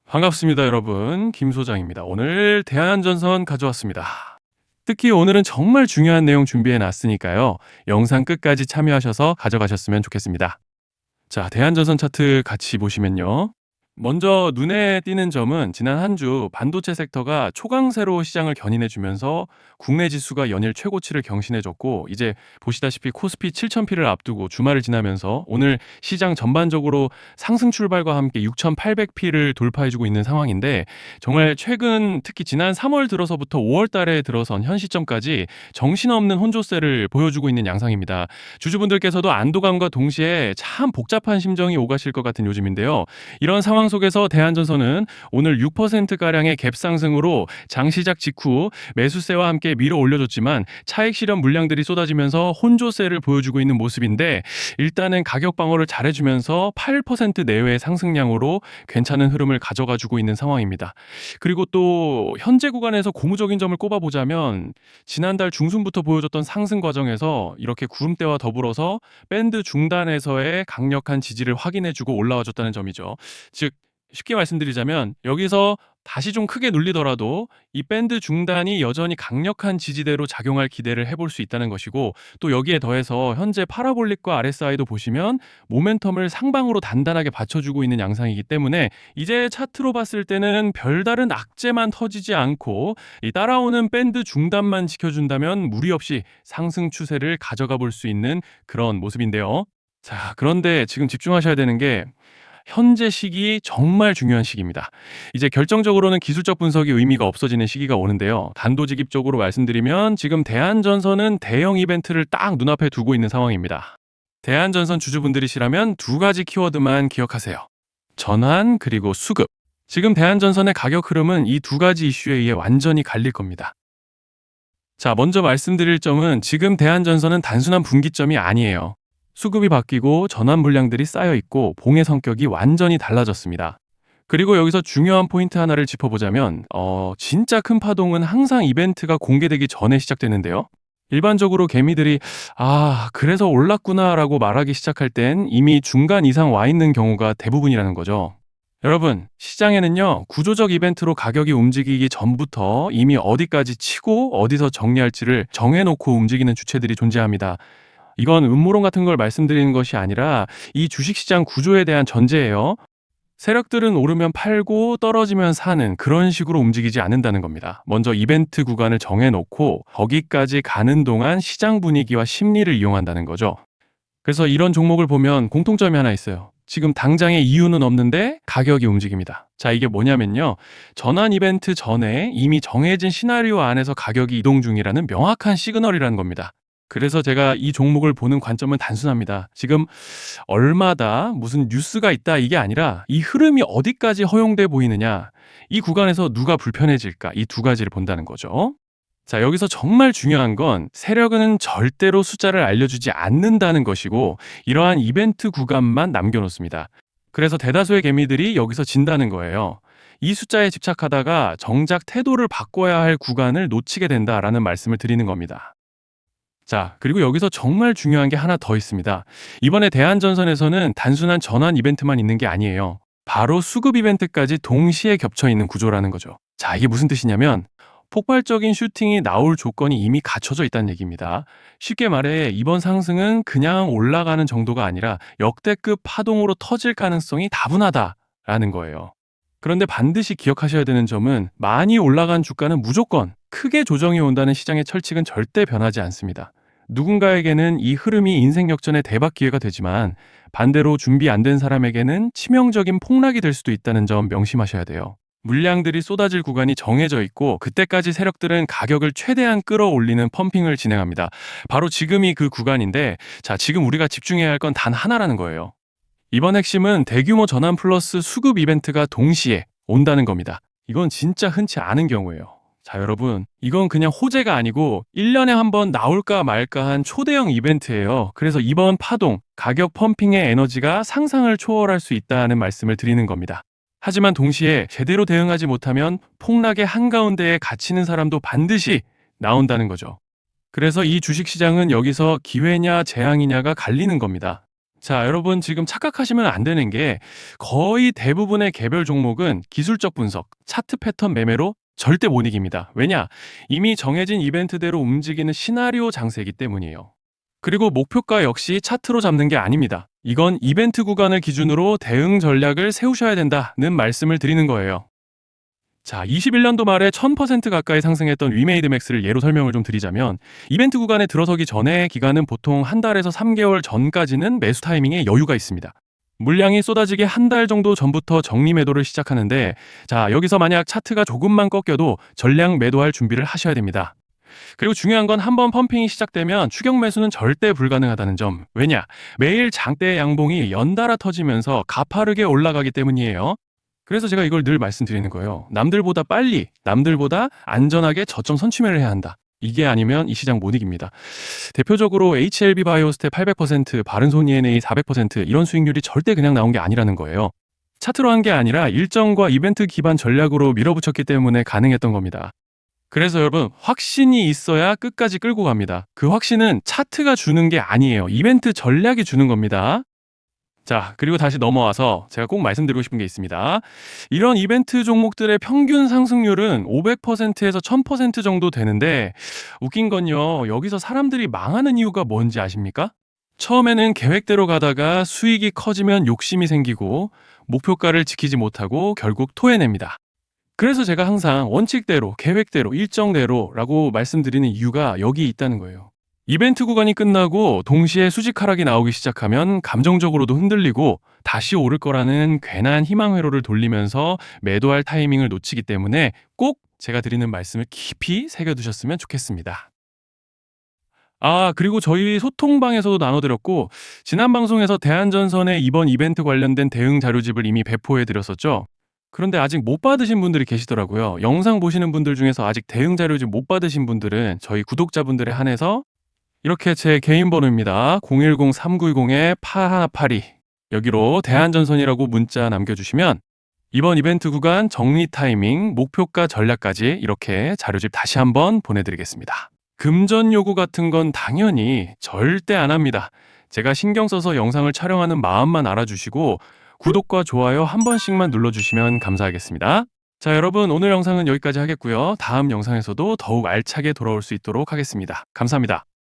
반갑습니다, 여러분. 김 소장입니다. 오늘 대한전선 가져왔습니다. 특히 오늘은 정말 중요한 내용 준비해 놨으니까요. 영상 끝까지 참여하셔서 가져가셨으면 좋겠습니다. 자, 대한전선 차트 같이 보시면요. 먼저 눈에 띄는 점은 지난 한 주 반도체 섹터가 초강세로 시장을 견인해 주면서 국내 지수가 연일 최고치를 경신해 줬고, 이제 보시다시피 코스피 7,000피를 앞두고 주말을 지나면서 오늘 시장 전반적으로 상승 출발과 함께 6,800피를 돌파해 주고 있는 상황인데, 정말 최근 특히 지난 3월 들어서부터 5월 달에 들어선 현 시점까지 정신없는 혼조세를 보여주고 있는 양상입니다. 주주분들께서도 안도감과 동시에 참 복잡한 심정이 오가실 것 같은 요즘인데요. 이런 상황 속에서 대한전선은 오늘 6%가량의 갭 상승으로 장 시작 직후 매수세와 함께 밀어 올려줬지만 차익 실현 물량들이 쏟아지면서 혼조세를 보여주고 있는 모습인데, 일단은 가격 방어를 잘해주면서 8% 내외의 상승량으로 괜찮은 흐름을 가져가주고 있는 상황입니다. 그리고 또 현재 구간에서 고무적인 점을 꼽아보자면, 지난달 중순부터 보여줬던 상승 과정에서 이렇게 구름대와 더불어서 밴드 중단에서의 강력한 지지를 확인해주고 올라와줬다는 점이죠. 즉, 쉽게 말씀드리자면 여기서 다시 좀 크게 눌리더라도 이 밴드 중단이 여전히 강력한 지지대로 작용할 기대를 해볼 수 있다는 것이고, 또 여기에 더해서 현재 파라볼릭과 RSI도 보시면 모멘텀을 상방으로 단단하게 받쳐주고 있는 양상이기 때문에 이제 차트로 봤을 때는 별다른 악재만 터지지 않고 이 따라오는 밴드 중단만 지켜준다면 무리 없이 상승 추세를 가져가 볼 수 있는 그런 모습인데요. 자, 그런데 지금 집중하셔야 되는 게 현재 시기 정말 중요한 시기입니다. 이제 결정적으로는 기술적 분석이 의미가 없어지는 시기가 오는데요. 단도직입적으로 말씀드리면 지금 대한전선은 대형 이벤트를 딱 눈앞에 두고 있는 상황입니다. 대한전선 주주분들이시라면 두 가지 키워드만 기억하세요. 전환 그리고 수급. 지금 대한전선의 가격 흐름은 이 두 가지 이슈에 의해 완전히 갈릴 겁니다. 자, 먼저 말씀드릴 점은 지금 대한전선은 단순한 분기점이 아니에요. 수급이 바뀌고 전환 물량들이 쌓여 있고 봉의 성격이 완전히 달라졌습니다. 그리고 여기서 중요한 포인트 하나를 짚어보자면 진짜 큰 파동은 항상 이벤트가 공개되기 전에 시작되는데요. 일반적으로 개미들이 그래서 올랐구나라고 말하기 시작할 땐 이미 중간 이상 와 있는 경우가 대부분이라는 거죠. 여러분, 시장에는요, 구조적 이벤트로 가격이 움직이기 전부터 이미 어디까지 치고 어디서 정리할지를 정해놓고 움직이는 주체들이 존재합니다. 이건 음모론 같은 걸 말씀드리는 것이 아니라 이 주식시장 구조에 대한 전제예요. 세력들은 오르면 팔고 떨어지면 사는 그런 식으로 움직이지 않는다는 겁니다. 먼저 이벤트 구간을 정해놓고 거기까지 가는 동안 시장 분위기와 심리를 이용한다는 거죠. 그래서 이런 종목을 보면 공통점이 하나 있어요. 지금 당장의 이유는 없는데 가격이 움직입니다. 자, 이게 뭐냐면요. 전환 이벤트 전에 이미 정해진 시나리오 안에서 가격이 이동 중이라는 명확한 시그널이라는 겁니다. 그래서 제가 이 종목을 보는 관점은 단순합니다. 지금 얼마다 무슨 뉴스가 있다 이게 아니라 이 흐름이 어디까지 허용돼 보이느냐, 이 구간에서 누가 불편해질까, 이 두 가지를 본다는 거죠. 자, 여기서 정말 중요한 건 세력은 절대로 숫자를 알려주지 않는다는 것이고, 이러한 이벤트 구간만 남겨놓습니다. 그래서 대다수의 개미들이 여기서 진다는 거예요. 이 숫자에 집착하다가 정작 태도를 바꿔야 할 구간을 놓치게 된다라는 말씀을 드리는 겁니다. 자, 그리고 여기서 정말 중요한 게 하나 더 있습니다. 이번에 대한전선에서는 단순한 전환 이벤트만 있는 게 아니에요. 바로 수급 이벤트까지 동시에 겹쳐 있는 구조라는 거죠. 자, 이게 무슨 뜻이냐면 폭발적인 슈팅이 나올 조건이 이미 갖춰져 있다는 얘기입니다. 쉽게 말해 이번 상승은 그냥 올라가는 정도가 아니라 역대급 파동으로 터질 가능성이 다분하다라는 거예요. 그런데 반드시 기억하셔야 되는 점은 많이 올라간 주가는 무조건 크게 조정이 온다는 시장의 철칙은 절대 변하지 않습니다. 누군가에게는 이 흐름이 인생 역전의 대박 기회가 되지만 반대로 준비 안 된 사람에게는 치명적인 폭락이 될 수도 있다는 점 명심하셔야 돼요. 물량들이 쏟아질 구간이 정해져 있고 그때까지 세력들은 가격을 최대한 끌어올리는 펌핑을 진행합니다. 바로 지금이 그 구간인데, 자, 지금 우리가 집중해야 할 건 단 하나라는 거예요. 이번 핵심은 대규모 전환 플러스 수급 이벤트가 동시에 온다는 겁니다. 이건 진짜 흔치 않은 경우예요. 자, 여러분, 이건 그냥 호재가 아니고 1년에 한 번 나올까 말까 한 초대형 이벤트예요. 그래서 이번 파동, 가격 펌핑의 에너지가 상상을 초월할 수 있다는 말씀을 드리는 겁니다. 하지만 동시에 제대로 대응하지 못하면 폭락의 한가운데에 갇히는 사람도 반드시 나온다는 거죠. 그래서 이 주식시장은 여기서 기회냐 재앙이냐가 갈리는 겁니다. 자, 여러분 지금 착각하시면 안 되는 게 거의 대부분의 개별 종목은 기술적 분석, 차트 패턴 매매로 절대 못 이깁니다. 왜냐? 이미 정해진 이벤트대로 움직이는 시나리오 장세이기 때문이에요. 그리고 목표가 역시 차트로 잡는 게 아닙니다. 이건 이벤트 구간을 기준으로 대응 전략을 세우셔야 된다는 말씀을 드리는 거예요. 자, 21년도 말에 1000% 가까이 상승했던 위메이드맥스를 예로 설명을 좀 드리자면 이벤트 구간에 들어서기 전에 기간은 보통 한 달에서 3개월 전까지는 매수 타이밍에 여유가 있습니다. 물량이 쏟아지기 한 달 정도 전부터 정리 매도를 시작하는데 자, 여기서 만약 차트가 조금만 꺾여도 전량 매도할 준비를 하셔야 됩니다. 그리고 중요한 건 한번 펌핑이 시작되면 추격 매수는 절대 불가능하다는 점. 왜냐? 매일 장대 양봉이 연달아 터지면서 가파르게 올라가기 때문이에요. 그래서 제가 이걸 늘 말씀드리는 거예요. 남들보다 빨리, 남들보다 안전하게 저점 선취매를 해야 한다. 이게 아니면 이 시장 못 이깁니다. 대표적으로 HLB 바이오스텝 800%, 바른손 ENA 400% 이런 수익률이 절대 그냥 나온 게 아니라는 거예요. 차트로 한 게 아니라 일정과 이벤트 기반 전략으로 밀어붙였기 때문에 가능했던 겁니다. 그래서 여러분, 확신이 있어야 끝까지 끌고 갑니다. 그 확신은 차트가 주는 게 아니에요. 이벤트 전략이 주는 겁니다. 자, 그리고 다시 넘어와서 제가 꼭 말씀드리고 싶은 게 있습니다. 이런 이벤트 종목들의 평균 상승률은 500%에서 1000% 정도 되는데 웃긴 건요. 여기서 사람들이 망하는 이유가 뭔지 아십니까? 처음에는 계획대로 가다가 수익이 커지면 욕심이 생기고 목표가를 지키지 못하고 결국 토해냅니다. 그래서 제가 항상 원칙대로, 계획대로, 일정대로라고 말씀드리는 이유가 여기 있다는 거예요. 이벤트 구간이 끝나고 동시에 수직 하락이 나오기 시작하면 감정적으로도 흔들리고 다시 오를 거라는 괜한 희망 회로를 돌리면서 매도할 타이밍을 놓치기 때문에 꼭 제가 드리는 말씀을 깊이 새겨두셨으면 좋겠습니다. 아, 그리고 저희 소통방에서도 나눠드렸고 지난 방송에서 대한전선의 이번 이벤트 관련된 대응 자료집을 이미 배포해드렸었죠. 그런데 아직 못 받으신 분들이 계시더라고요. 영상 보시는 분들 중에서 아직 대응 자료집 못 받으신 분들은 저희 구독자분들에 한해서 이렇게 제 개인 번호입니다. 010-3910-8182 여기로 대한전선이라고 문자 남겨주시면 이번 이벤트 구간 정리 타이밍, 목표가 전략까지 이렇게 자료집 다시 한번 보내드리겠습니다. 금전 요구 같은 건 당연히 절대 안 합니다. 제가 신경 써서 영상을 촬영하는 마음만 알아주시고 구독과 좋아요 한 번씩만 눌러주시면 감사하겠습니다. 자, 여러분 오늘 영상은 여기까지 하겠고요. 다음 영상에서도 더욱 알차게 돌아올 수 있도록 하겠습니다. 감사합니다.